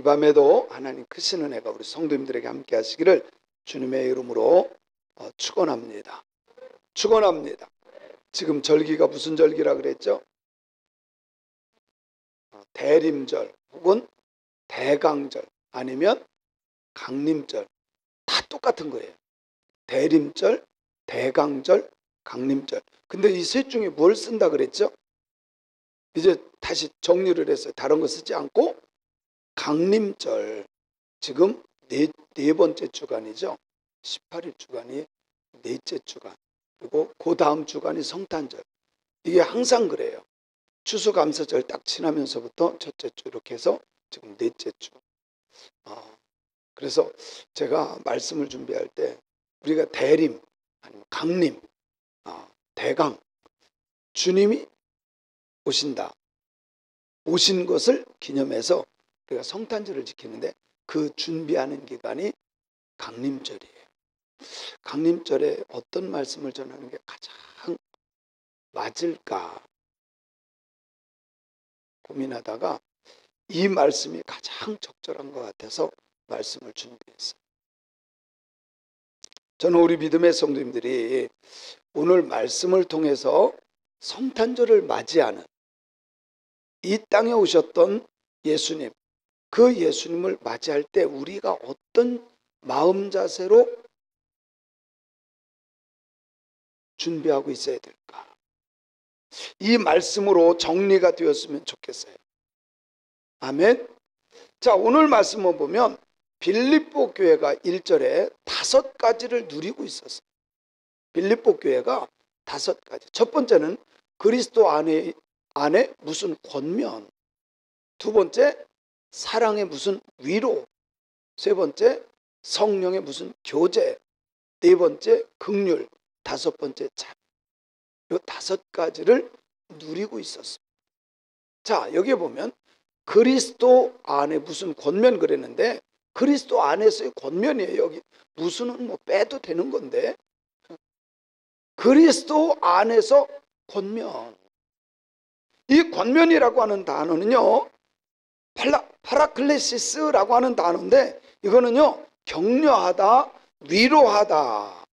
이 밤에도 하나님 크신 은혜가 우리 성도님들에게 함께 하시기를 주님의 이름으로 축원합니다. 축원합니다. 지금 절기가 무슨 절기라 그랬죠? 대림절 혹은 대강절 아니면 강림절, 다 똑같은 거예요. 대림절, 대강절, 강림절. 근데 이 셋 중에 뭘 쓴다 그랬죠? 이제 다시 정리를 했어요. 다른 거 쓰지 않고 강림절, 지금 네 번째 주간이죠. 18일 주간이 넷째 주간, 그리고 그 다음 주간이 성탄절. 이게 항상 그래요. 추수감사절 딱 지나면서부터 첫째 주 이렇게 해서 지금 넷째 주. 그래서 제가 말씀을 준비할 때 우리가 대림 아니면 강림, 대강, 주님이 오신다, 오신 것을 기념해서 우리가 성탄절을 지키는데 그 준비하는 기간이 강림절이에요. 강림절에 어떤 말씀을 전하는 게 가장 맞을까 고민하다가 이 말씀이 가장 적절한 것 같아서 말씀을 준비했어요. 저는 우리 믿음의 성도님들이 오늘 말씀을 통해서 성탄절을 맞이하는 이 땅에 오셨던 예수님, 그 예수님을 맞이할 때 우리가 어떤 마음 자세로 준비하고 있어야 될까? 이 말씀으로 정리가 되었으면 좋겠어요. 아멘. 자, 오늘 말씀을 보면 빌립보 교회가 1절에 5가지를 누리고 있었어요. 빌립보 교회가 5가지. 첫 번째는 그리스도 안에 무슨 권면, 두 번째 사랑의 무슨 위로, 세 번째 성령의 무슨 교제, 네 번째 긍휼, 다섯 번째 참. 이 5가지를 누리고 있었어요. 자, 여기에 보면 그리스도 안에 무슨 권면 그랬는데 그리스도 안에서의 권면이에요. 여기 무슨은 뭐 빼도 되는 건데 그리스도 안에서 권면. 이 권면이라고 하는 단어는요, 파라클레시스라고 하는 단어인데 이거는요, 격려하다, 위로하다.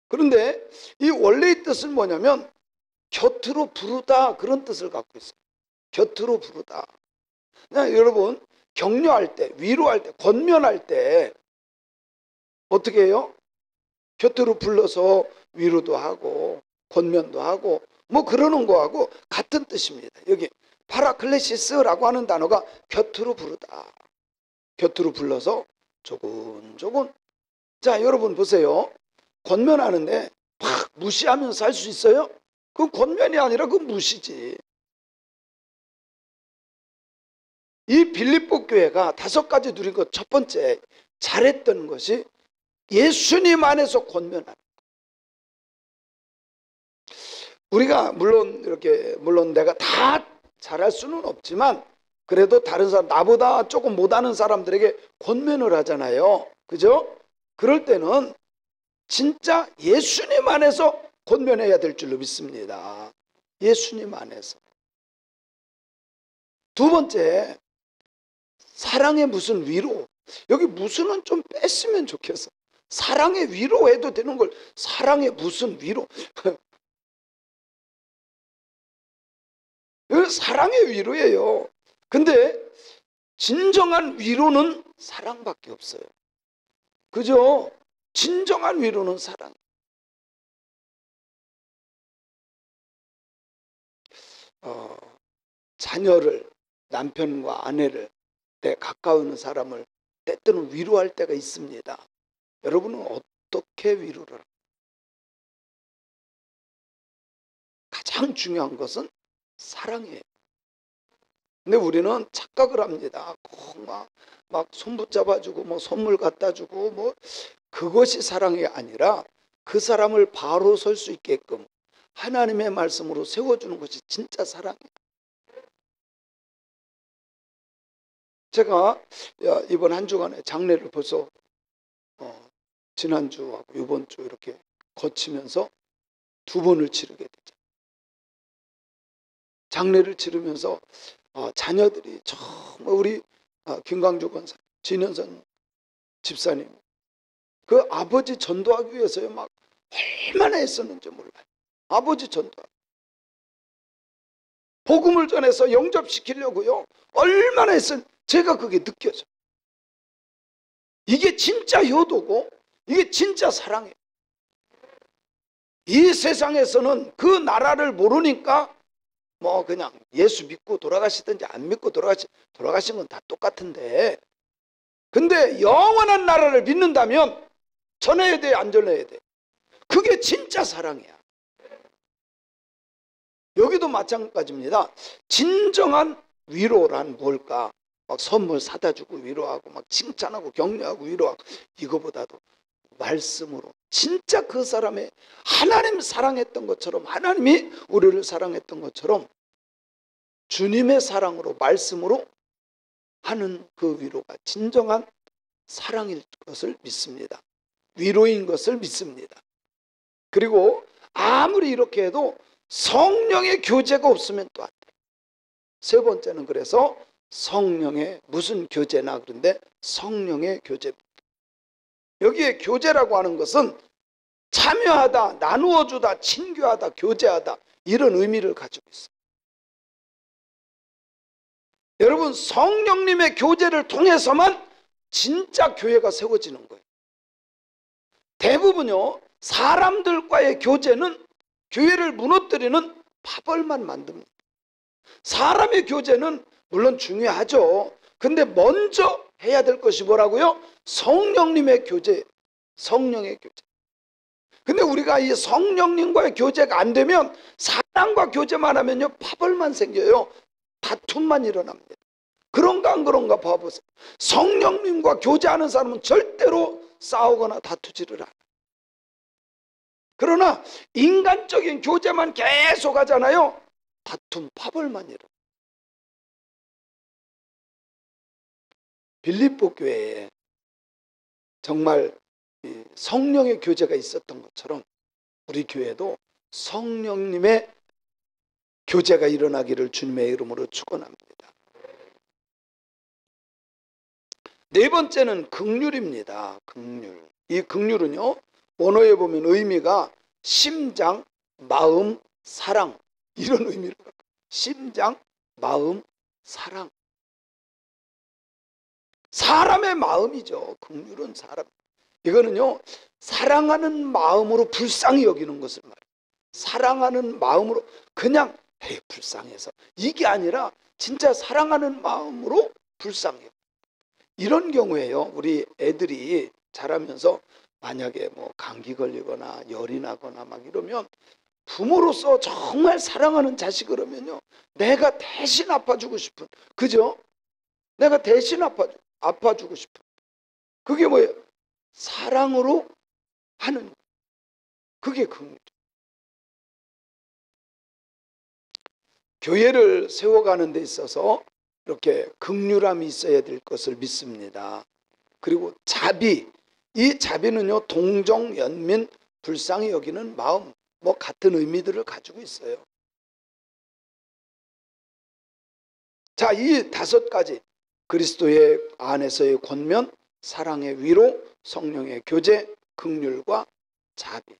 그런데 이 원래의 뜻은 뭐냐면 곁으로 부르다, 그런 뜻을 갖고 있어요. 곁으로 부르다. 여러분, 격려할 때, 위로할 때, 권면할 때 어떻게 해요? 곁으로 불러서 위로도 하고 권면도 하고 뭐 그러는 거하고 같은 뜻입니다. 여기 파라클레시스라고 하는 단어가 곁으로 부르다. 곁으로 불러서 조곤조곤. 자, 여러분 보세요. 권면하는데 막 무시하면서 살 수 있어요? 그건 권면이 아니라 그건 무시지. 이 빌립보 교회가 5가지 누린 것, 첫 번째 잘했던 것이 예수님 안에서 권면하는 것. 우리가 물론 내가 다 잘할 수는 없지만 그래도 다른 사람, 나보다 조금 못하는 사람들에게 권면을 하잖아요. 그죠? 그럴 때는 진짜 예수님 안에서 권면해야 될 줄로 믿습니다. 예수님 안에서. 두 번째, 사랑의 무슨 위로. 여기 무슨은 좀 뺐으면 좋겠어. 사랑의 위로해도 되는 걸 사랑의 무슨 위로. 사랑의 위로예요. 근데 진정한 위로는 사랑밖에 없어요. 그죠? 진정한 위로는 사랑. 자녀를, 남편과 아내를, 내 가까운 사람을 때때는 위로할 때가 있습니다. 여러분은 어떻게 위로를 할까요? 가장 중요한 것은 사랑이에요. 근데 우리는 착각을 합니다. 막 손 붙잡아주고 뭐 선물 갖다 주고 뭐 그것이 사랑이 아니라 그 사람을 바로 설 수 있게끔 하나님의 말씀으로 세워주는 것이 진짜 사랑이에요. 제가 이번 한 주간에 장례를 벌써 지난주하고 이번 주 이렇게 거치면서 2번을 치르게 되죠. 장례를 치르면서 자녀들이 정말 우리 김광주 권사, 진현선 집사님, 그 아버지 전도하기 위해서요 막 얼마나 애썼는지 몰라요. 아버지 전도, 복음을 전해서 영접시키려고요 얼마나 애썼는지 제가 그게 느껴져요. 이게 진짜 효도고 이게 진짜 사랑이에요. 이 세상에서는 그 나라를 모르니까 뭐 그냥 예수 믿고 돌아가시든지 안 믿고 돌아가신 건 다 똑같은데, 근데 영원한 나라를 믿는다면 전해야 돼, 안 전해야 돼? 그게 진짜 사랑이야. 여기도 마찬가지입니다. 진정한 위로란 뭘까? 막 선물 사다 주고 위로하고 막 칭찬하고 격려하고 위로하고, 이거보다도 말씀으로 진짜 그 사람의 하나님 사랑했던 것처럼, 하나님이 우리를 사랑했던 것처럼 주님의 사랑으로 말씀으로 하는 그 위로가 진정한 사랑일 것을 믿습니다. 위로인 것을 믿습니다. 그리고 아무리 이렇게 해도 성령의 교제가 없으면 또 안 돼요. 세 번째는 그래서 성령의 무슨 교제나, 그런데 성령의 교제입니다. 여기에 교제라고 하는 것은 참여하다, 나누어주다, 친교하다, 교제하다, 이런 의미를 가지고 있어요. 여러분, 성령님의 교제를 통해서만 진짜 교회가 세워지는 거예요. 대부분요 사람들과의 교제는 교회를 무너뜨리는 파벌만 만듭니다. 사람의 교제는 물론 중요하죠. 근데 먼저 해야 될 것이 뭐라고요? 성령님의 교제, 성령의 교제. 근데 우리가 이 성령님과의 교제가 안 되면, 사람과 교제만 하면요 파벌만 생겨요. 다툼만 일어납니다. 그런가 안 그런가 봐보세요. 성령님과 교제하는 사람은 절대로 싸우거나 다투지를 않아요. 그러나 인간적인 교제만 계속 하잖아요. 다툼, 파벌만 일어나요. 빌립보 교회에 정말 성령의 교제가 있었던 것처럼 우리 교회도 성령님의 교제가 일어나기를 주님의 이름으로 축원합니다. 네 번째는 긍휼입니다. 긍휼. 이 긍휼은요 원어에 보면 의미가 심장, 마음, 사랑, 이런 의미를 갖고, 심장, 마음, 사랑. 사람의 마음이죠. 긍휼은 사람. 이거는요 사랑하는 마음으로 불쌍히 여기는 것을 말해요. 사랑하는 마음으로 그냥 에이 불쌍해서, 이게 아니라 진짜 사랑하는 마음으로 불쌍해요. 이런 경우에요 우리 애들이 자라면서 만약에 뭐 감기 걸리거나 열이 나거나 막 이러면, 부모로서 정말 사랑하는 자식이라면요 내가 대신 아파주고 싶은, 그죠? 내가 대신 아파주고 싶은, 그게 뭐예요? 사랑으로 하는, 그게 긍휼. 교회를 세워가는 데 있어서 이렇게 긍휼함이 있어야 될 것을 믿습니다. 그리고 자비, 이 자비는요 동정, 연민, 불쌍히 여기는 마음, 뭐 같은 의미들을 가지고 있어요. 자, 이 다섯 가지, 그리스도의 안에서의 권면, 사랑의 위로, 성령의 교제, 긍휼과 자비,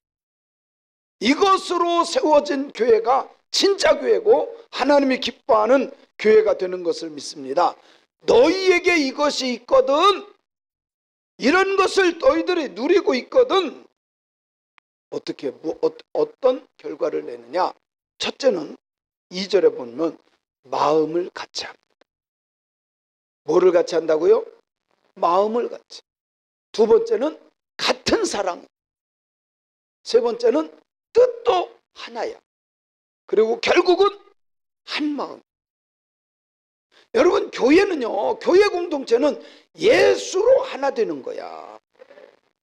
이것으로 세워진 교회가 진짜 교회고 하나님이 기뻐하는 교회가 되는 것을 믿습니다. 너희에게 이것이 있거든, 이런 것을 너희들이 누리고 있거든, 어떻게 어떤 결과를 내느냐? 첫째는 2절에 보면 마음을 같이 합니다. 뭐를 같이 한다고요? 마음을 같이. 두 번째는 같은 사랑. 세 번째는 뜻도 하나야. 그리고 결국은 한 마음. 여러분, 교회는요, 교회 공동체는 예수로 하나 되는 거야.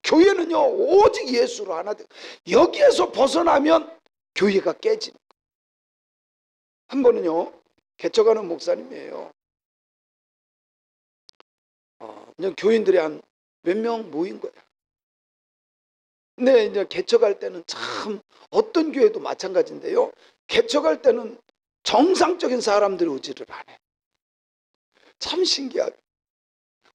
교회는요 오직 예수로 하나 돼. 여기에서 벗어나면 교회가 깨지는 거야. 한 번은요 개척하는 목사님이에요. 그냥 교인들이 한 몇 명 모인 거야. 근데 이제 개척할 때는 참, 어떤 교회도 마찬가지인데요, 개척할 때는 정상적인 사람들이 오지를 않아요. 참 신기하게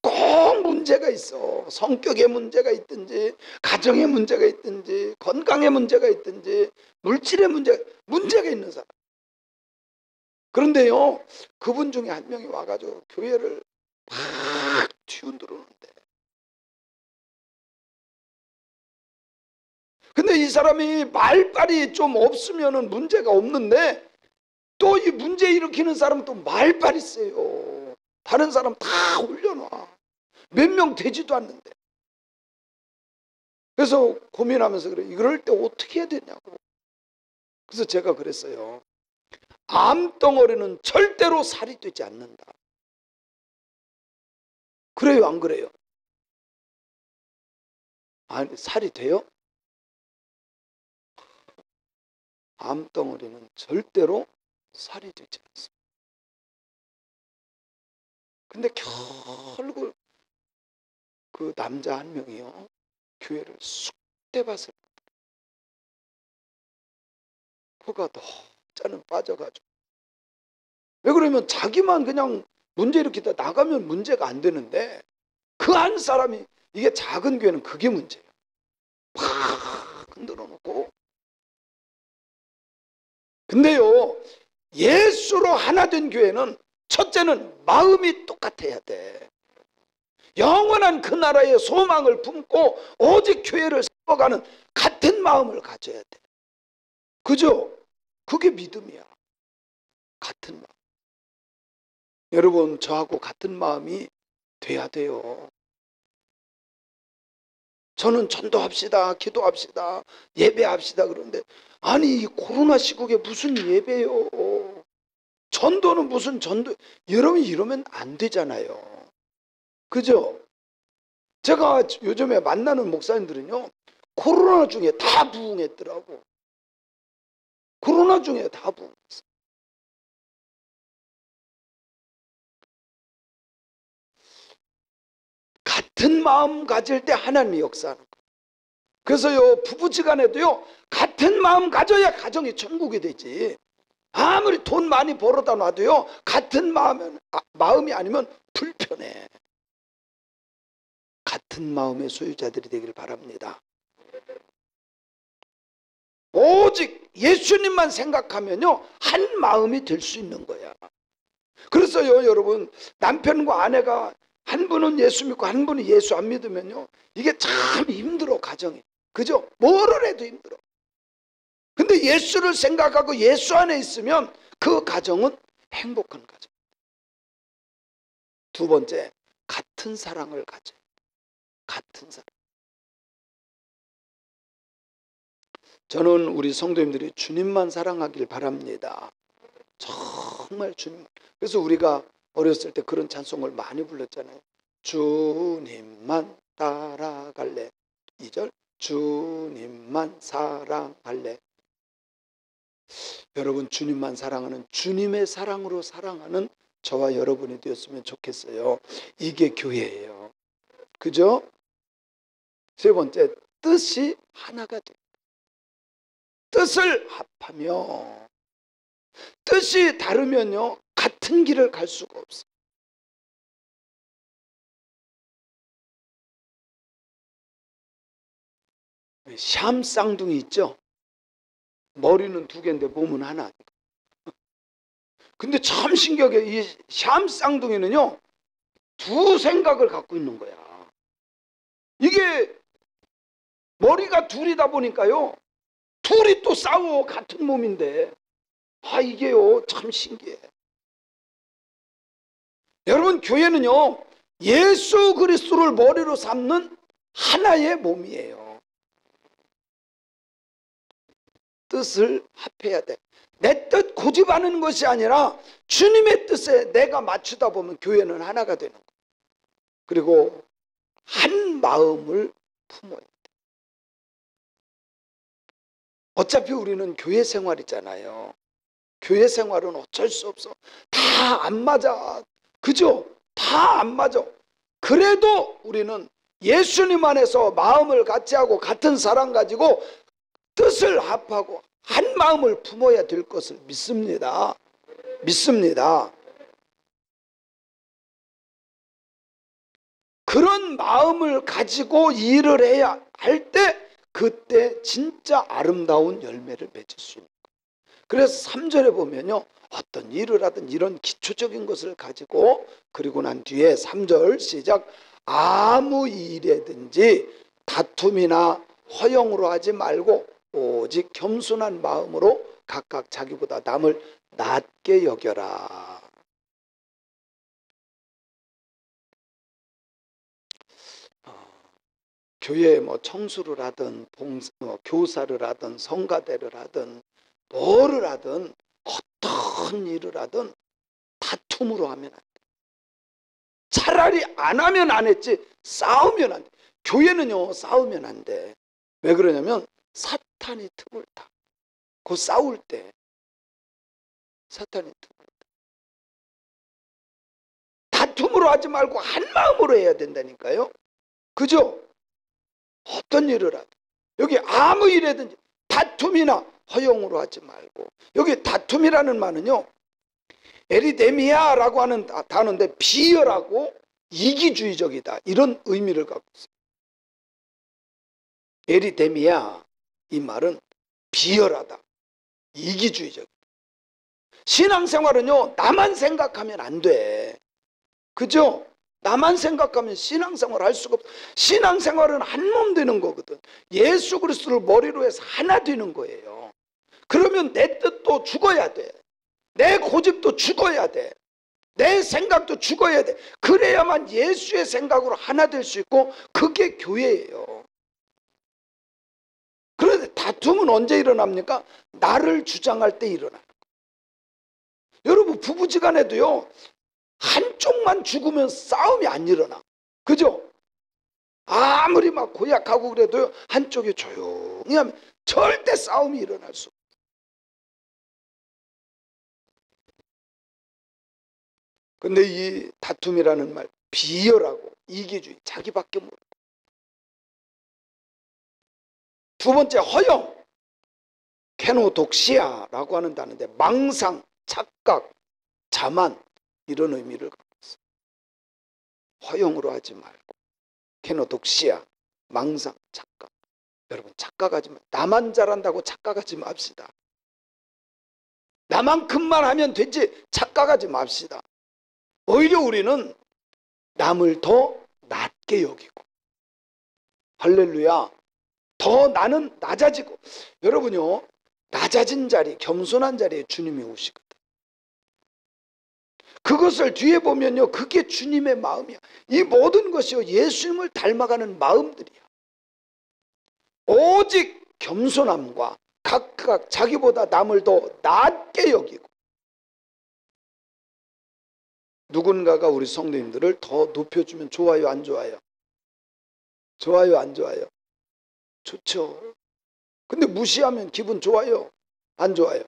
꼭 문제가 있어. 성격에 문제가 있든지, 가정에 문제가 있든지, 건강에 문제가 있든지, 물질에 문제가 있는 사람. 그런데요, 그분 중에 한 명이 와가지고 교회를 막 뒤흔들었는데, 근데 이 사람이 말빨이 좀 없으면 문제가 없는데, 또 이 문제 일으키는 사람은 또 말빨이 세요. 다른 사람 다 올려놔. 몇 명 되지도 않는데. 그래서 고민하면서 그래. 이럴 때 어떻게 해야 되냐고. 그래서 제가 그랬어요. 암덩어리는 절대로 살이 되지 않는다. 그래요, 안 그래요? 아니, 살이 돼요? 암덩어리는 절대로 살이 되지 않습니다. 근데 결국 그 남자 한 명이요, 교회를 쑥대밭을 코가 너짜는 빠져가지고. 왜 그러면 자기만 그냥 문제 일으키다 나가면 문제가 안 되는데, 그 한 사람이, 이게 작은 교회는 그게 문제예요. 팍 흔들어 놓고. 근데요, 예수로 하나 된 교회는 첫째는 마음이 똑같아야 돼. 영원한 그 나라의 소망을 품고 오직 교회를 세워가는 같은 마음을 가져야 돼. 그죠? 그게 믿음이야. 같은 마음. 여러분, 저하고 같은 마음이 돼야 돼요. 저는 전도합시다, 기도합시다, 예배합시다 그러는데, 아니 이 코로나 시국에 무슨 예배요? 전도는 무슨 전도? 여러분, 이러면 안 되잖아요. 그죠? 제가 요즘에 만나는 목사님들은요, 코로나 중에 다 부흥했더라고. 코로나 중에 다 부흥했어. 같은 마음 가질 때 하나님이 역사하는 거예요. 그래서요, 부부지간에도요, 같은 마음 가져야 가정이 천국이 되지. 아무리 돈 많이 벌어다 놔도요, 같은 마음이 아니면 불편해. 같은 마음의 소유자들이 되길 바랍니다. 오직 예수님만 생각하면요, 한 마음이 될 수 있는 거야. 그래서요, 여러분, 남편과 아내가 한 분은 예수 믿고 한 분은 예수 안 믿으면요, 이게 참 힘들어, 가정이. 그죠? 뭐를 해도 힘들어. 근데 예수를 생각하고 예수 안에 있으면 그 가정은 행복한 가정. 두 번째, 같은 사랑을 가져요. 같은 사랑. 저는 우리 성도님들이 주님만 사랑하길 바랍니다. 정말 주님. 그래서 우리가 어렸을 때 그런 찬송을 많이 불렀잖아요. 주님만 따라갈래. 2절. 주님만 사랑할래. 여러분, 주님만 사랑하는, 주님의 사랑으로 사랑하는 저와 여러분이 되었으면 좋겠어요. 이게 교회예요. 그죠? 세 번째, 뜻이 하나가 돼요. 뜻을 합하며, 뜻이 다르면요, 같은 길을 갈 수가 없어요. 샴 쌍둥이 있죠? 머리는 두 개인데 몸은 하나. 근데 참 신기하게 이 샴 쌍둥이는요, 두 생각을 갖고 있는 거야. 이게 머리가 둘이다 보니까요, 둘이 또 싸워. 같은 몸인데. 이게요, 참 신기해. 여러분, 교회는요, 예수 그리스도를 머리로 삼는 하나의 몸이에요. 뜻을 합해야 돼. 내 뜻 고집하는 것이 아니라 주님의 뜻에 내가 맞추다 보면 교회는 하나가 되는 거예요. 그리고 한 마음을 품어야 돼. 어차피 우리는 교회 생활이잖아요. 교회 생활은 어쩔 수 없어. 다 안 맞아. 그죠? 다 안 맞아. 그래도 우리는 예수님 안에서 마음을 같이 하고 같은 사랑 가지고 뜻을 합하고 한 마음을 품어야 될 것을 믿습니다. 믿습니다. 그런 마음을 가지고 일을 해야 할 때 그때 진짜 아름다운 열매를 맺을 수 있는 거예요. 그래서 3절에 보면요, 어떤 일을 하든 이런 기초적인 것을 가지고, 그리고 난 뒤에 3절 시작, 아무 일에든지 다툼이나 허영으로 하지 말고 오직 겸손한 마음으로 각각 자기보다 남을 낮게 여겨라. 교회에 뭐 청소를 하든 교사를 하든 성가대를 하든 뭐를 하든 어떤 일을 하든 다툼으로 하면 안 돼. 차라리 안 하면 안 했지 싸우면 안 돼. 교회는요 싸우면 안 돼. 왜 그러냐면 사탄이 틈을 타. 그 싸울 때 사탄이 틈을 타. 다툼으로 하지 말고 한 마음으로 해야 된다니까요. 그죠? 어떤 일을 하든 여기 아무 일이든지 다툼이나 허용으로 하지 말고, 여기 다툼이라는 말은요 에리데미아라고 하는 단어인데 비열하고 이기주의적이다 이런 의미를 갖고 있어요. 에리데미아, 이 말은 비열하다, 이기주의적이다. 신앙생활은요 나만 생각하면 안 돼. 그죠? 나만 생각하면 신앙생활 할 수가 없어. 신앙생활은 한 몸 되는 거거든. 예수 그리스도를 머리로 해서 하나 되는 거예요. 그러면 내 뜻도 죽어야 돼. 내 고집도 죽어야 돼. 내 생각도 죽어야 돼. 그래야만 예수의 생각으로 하나 될 수 있고 그게 교회예요. 그런데 다툼은 언제 일어납니까? 나를 주장할 때 일어나는 거예요. 여러분 부부지간에도요 한쪽만 죽으면 싸움이 안 일어나. 그죠? 아무리 막 고약하고 그래도요 한쪽이 조용히 하면 절대 싸움이 일어날 수 없어요. 근데 이 다툼이라는 말 비열하고 이기주의, 자기밖에 모르고. 두 번째 허영, 케노독시아라고 하는 단어인데 망상, 착각, 자만 이런 의미를 갖고 있어요. 허영으로 하지 말고 케노독시아, 망상, 착각. 여러분 착각하지 마. 나만 잘한다고 착각하지 맙시다. 나만큼만 하면 되지 착각하지 맙시다. 오히려 우리는 남을 더 낮게 여기고, 할렐루야, 더 나는 낮아지고. 여러분요 낮아진 자리, 겸손한 자리에 주님이 오시거든. 그것을 뒤에 보면요 그게 주님의 마음이야. 이 모든 것이요 예수님을 닮아가는 마음들이야. 오직 겸손함과 각각 자기보다 남을 더 낮게 여기고, 누군가가 우리 성도님들을 더 높여주면 좋아요 안 좋아요? 좋아요 안 좋아요? 좋죠. 근데 무시하면 기분 좋아요 안 좋아요?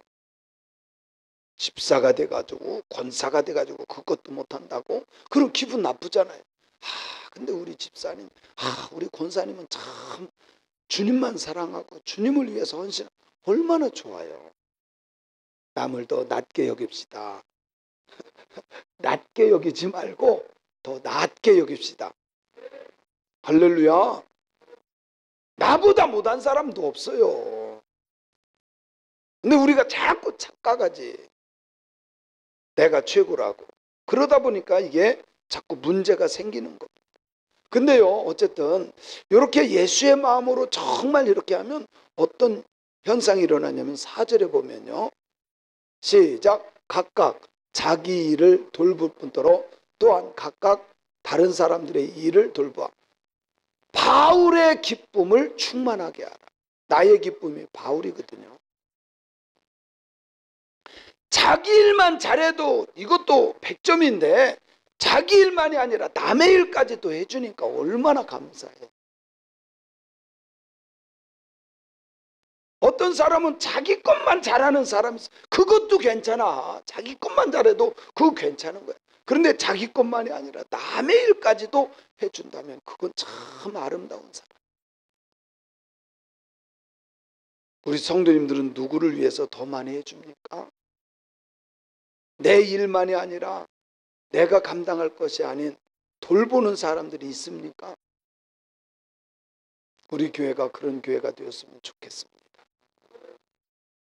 집사가 돼가지고 권사가 돼가지고 그것도 못한다고 그럼 기분 나쁘잖아요. 근데 우리 집사님, 우리 권사님은 참 주님만 사랑하고 주님을 위해서 헌신, 얼마나 좋아요. 남을 더 낮게 여깁시다. 낮게 여기지 말고 더 낮게 여깁시다. 할렐루야. 나보다 못한 사람도 없어요. 근데 우리가 자꾸 착각하지. 내가 최고라고. 그러다 보니까 이게 자꾸 문제가 생기는 겁니다. 근데요 어쨌든 이렇게 예수의 마음으로 정말 이렇게 하면 어떤 현상이 일어나냐면 4절에 보면요 시작, 각각 자기 일을 돌볼 뿐더러 또한 각각 다른 사람들의 일을 돌보아 바울의 기쁨을 충만하게 하라. 나의 기쁨이 바울이거든요. 자기 일만 잘해도 이것도 100점인데 자기 일만이 아니라 남의 일까지도 해주니까 얼마나 감사해. 어떤 사람은 자기 것만 잘하는 사람이 있어. 그것도 괜찮아. 자기 것만 잘해도 그거 괜찮은 거야. 그런데 자기 것만이 아니라 남의 일까지도 해준다면 그건 참 아름다운 사람. 우리 성도님들은 누구를 위해서 더 많이 해줍니까? 내 일만이 아니라 내가 감당할 것이 아닌 돌보는 사람들이 있습니까? 우리 교회가 그런 교회가 되었으면 좋겠습니다.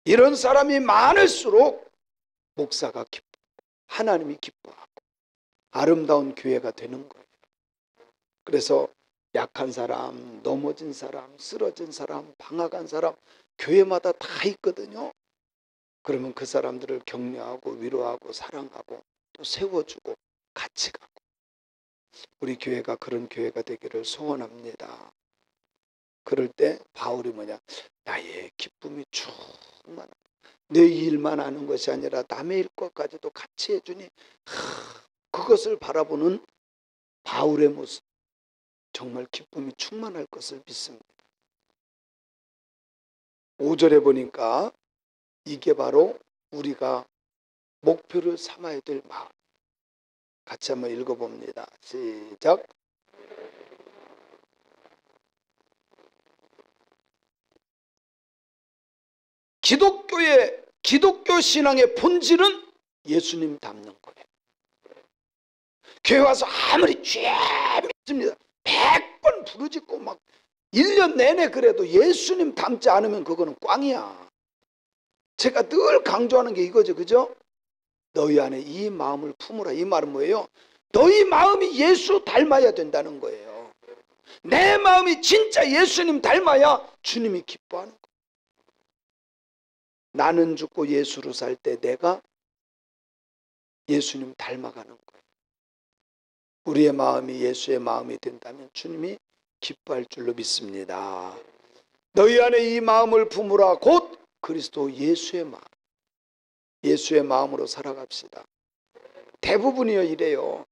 이런 사람이 많을수록 목사가 기뻐, 하나님이 기뻐하고 아름다운 교회가 되는 거예요. 그래서 약한 사람, 넘어진 사람, 쓰러진 사람, 방황한 사람 교회마다 다 있거든요. 그러면 그 사람들을 격려하고 위로하고 사랑하고 또 세워주고 같이 가고, 우리 교회가 그런 교회가 되기를 소원합니다. 그럴 때 바울이 뭐냐, 나의 기쁨이 충만한, 내 일만 아는 것이 아니라 남의 일과까지도 같이 해주니 그것을 바라보는 바울의 모습, 정말 기쁨이 충만할 것을 믿습니다. 5절에 보니까 이게 바로 우리가 목표를 삼아야 될 마음. 같이 한번 읽어봅니다. 시작. 기독교 신앙의 본질은 예수님 닮는 거예요. 교회 와서 아무리 죄 믿습니다, 100번 부르짖고 막 1년 내내 그래도 예수님 닮지 않으면 그거는 꽝이야. 제가 늘 강조하는 게 이거죠, 그죠? 너희 안에 이 마음을 품으라. 이 말은 뭐예요? 너희 마음이 예수 닮아야 된다는 거예요. 내 마음이 진짜 예수님 닮아야 주님이 기뻐하는 거예요. 나는 죽고 예수로 살 때 내가 예수님 닮아가는 거예요. 우리의 마음이 예수의 마음이 된다면 주님이 기뻐할 줄로 믿습니다. 너희 안에 이 마음을 품으라. 곧 그리스도 예수의 마음. 예수의 마음으로 살아갑시다. 대부분이요 이래요.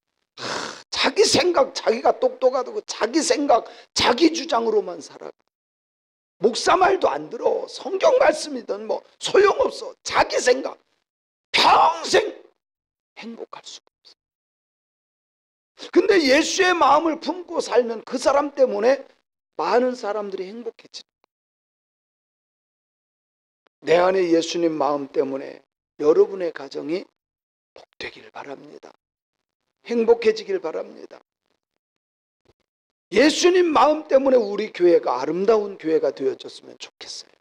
자기 생각, 자기가 똑똑하다고 자기 생각, 자기 주장으로만 살아가. 목사 말도 안 들어. 성경 말씀이든 뭐 소용없어. 자기 생각. 평생 행복할 수가 없어. 근데 예수의 마음을 품고 살면 그 사람 때문에 많은 사람들이 행복해지는 거예요. 내 안에 예수님 마음 때문에 여러분의 가정이 복되길 바랍니다. 행복해지길 바랍니다. 예수님 마음 때문에 우리 교회가 아름다운 교회가 되어졌으면 좋겠어요.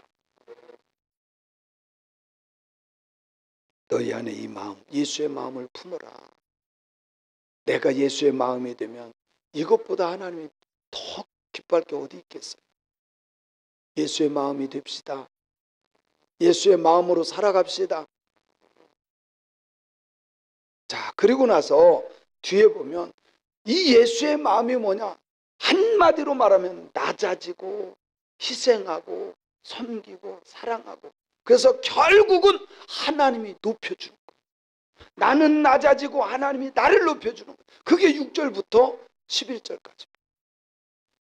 너희 안에 이 마음, 예수의 마음을 품어라. 내가 예수의 마음이 되면 이것보다 하나님이 더 기뻐할 게 어디 있겠어요. 예수의 마음이 됩시다. 예수의 마음으로 살아갑시다. 자, 그리고 나서 뒤에 보면 이 예수의 마음이 뭐냐? 한마디로 말하면 낮아지고 희생하고 섬기고 사랑하고, 그래서 결국은 하나님이 높여주는 거예요. 나는 낮아지고 하나님이 나를 높여주는 거예요. 그게 6절부터 11절까지.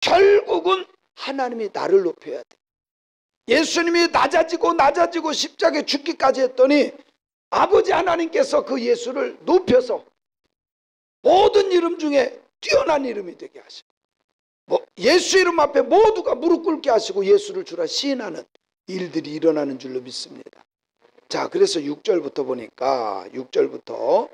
결국은 하나님이 나를 높여야 돼. 예수님이 낮아지고 십자가에 죽기까지 했더니 아버지 하나님께서 그 예수를 높여서 모든 이름 중에 뛰어난 이름이 되게 하시고, 예수 이름 앞에 모두가 무릎 꿇게 하시고 예수를 주라 시인하는 일들이 일어나는 줄로 믿습니다. 자, 그래서 6절부터 보니까 6절부터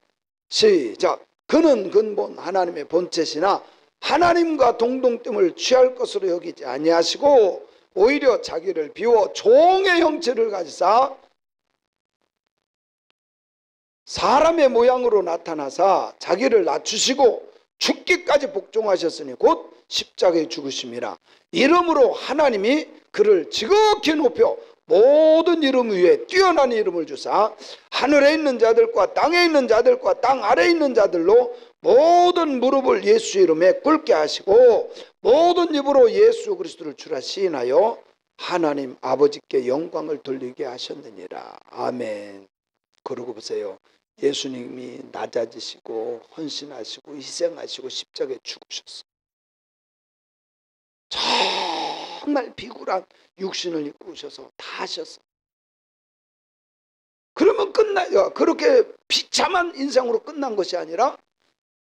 시작. 그는 근본 하나님의 본체시나 하나님과 동등됨을 취할 것으로 여기지 아니하시고 오히려 자기를 비워 종의 형체를 가지사 사람의 모양으로 나타나사 자기를 낮추시고 죽기까지 복종하셨으니 곧 십자가에 죽으심이라. 이름으로 하나님이 그를 지극히 높여 모든 이름 위에 뛰어난 이름을 주사 하늘에 있는 자들과 땅에 있는 자들과 땅 아래에 있는 자들로 모든 무릎을 예수 이름에 꿇게 하시고 모든 입으로 예수 그리스도를 주라 시인하여 하나님 아버지께 영광을 돌리게 하셨느니라. 아멘. 그러고 보세요. 예수님이 낮아지시고 헌신하시고 희생하시고 십자가에 죽으셨어. 정말 비굴한 육신을 입고 오셔서 다 하셨어. 그러면 끝나요. 그렇게 비참한 인생으로 끝난 것이 아니라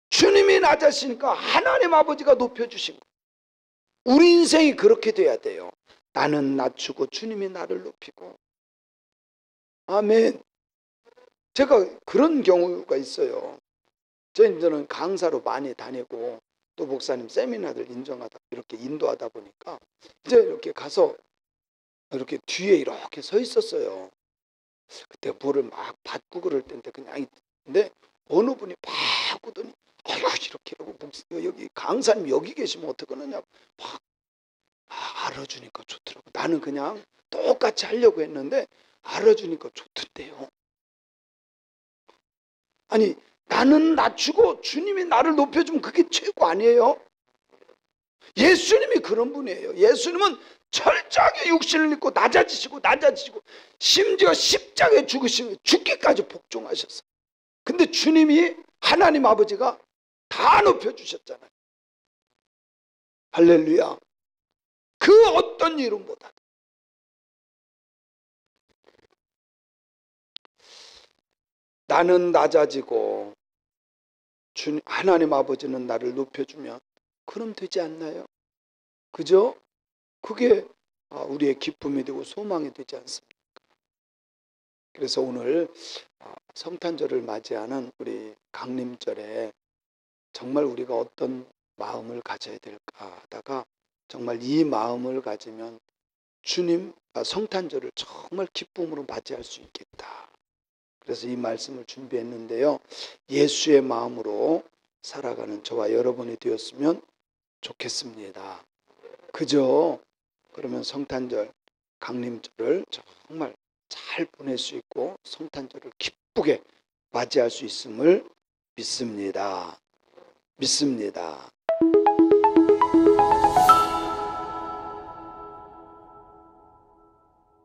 주님이 낮아지니까 하나님 아버지가 높여주신 거예요. 우리 인생이 그렇게 돼야 돼요. 나는 낮추고 주님이 나를 높이고. 아멘. 제가 그런 경우가 있어요. 저는 강사로 많이 다니고 또 목사님 세미나들 인정하다 이렇게 인도하다 보니까 이제 이렇게 가서 이렇게 뒤에 이렇게 서 있었어요. 그때 뭐를 막 받고 그럴 때인데 그냥 근데 어느 분이 막 오더니 아이고 이렇게 하고 여기 강사님 여기 계시면 어떡하느냐고 막 알아주니까 좋더라고. 나는 그냥 똑같이 하려고 했는데 알아주니까 좋던데요. 아니 나는 낮추고 주님이 나를 높여주면 그게 최고 아니에요? 예수님이 그런 분이에요. 예수님은 철저하게 육신을 입고 낮아지시고 심지어 십자가에 죽으시면 죽기까지 복종하셨어요. 근데 주님이 하나님 아버지가 다 높여주셨잖아요. 할렐루야. 그 어떤 이름보다 나는 낮아지고 하나님 아버지는 나를 높여주면 그럼 되지 않나요? 그죠? 그게 우리의 기쁨이 되고 소망이 되지 않습니까? 그래서 오늘 성탄절을 맞이하는 우리 강림절에 정말 우리가 어떤 마음을 가져야 될까 하다가 정말 이 마음을 가지면 주님 성탄절을 정말 기쁨으로 맞이할 수 있겠다. 그래서 이 말씀을 준비했는데요. 예수의 마음으로 살아가는 저와 여러분이 되었으면 좋겠습니다. 그죠? 그러면 성탄절, 강림절을 정말 잘 보낼 수 있고 성탄절을 기쁘게 맞이할 수 있음을 믿습니다.